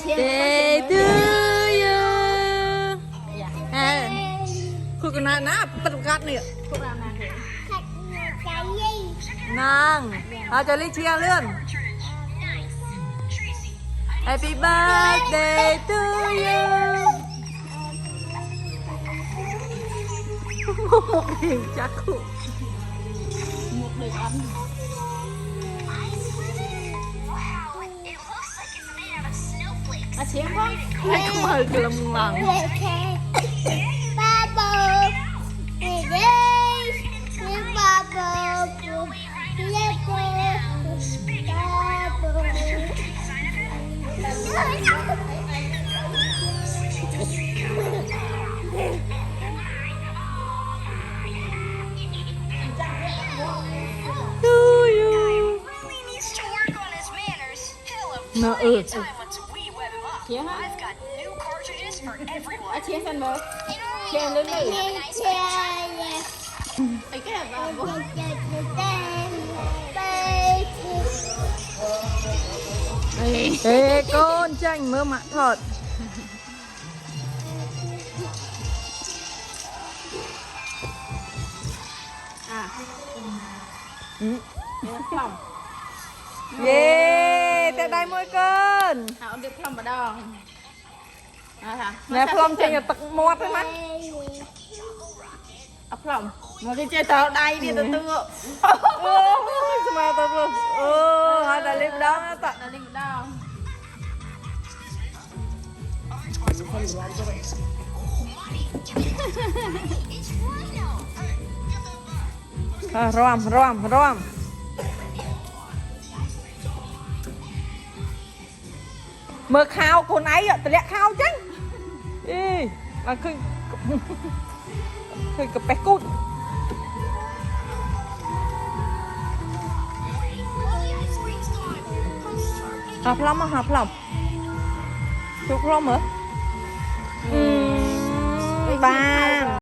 Day to you คุณกันนะประกาศเนี่ยนางเราจะรีเชียร์เรื่อง Happy birthday to you หมกเองจักคุหมกเลยอันอาเชียงพ่อให้เขามากระมังน่าเชียร์ฮะอาเชียร์สันบ่เชียร์เลยไอ้แก่บ้าบ่เอ้ก้นจังเมื่อมาทอดเย้แต่ได้มวยเกินเอาเด็กพร้อมมาดองnè phom chơi nhà tật mót đấy má phom mà cái chơi tao đây đi tao tư mà tao luôn hai ta liệp đó tao liệp đó rom mơ khao cô nấy ạ, tao lẹ khao chứ, là khơi cặp bẹt cút, hạp lòng, chụp lòng hả? Ba.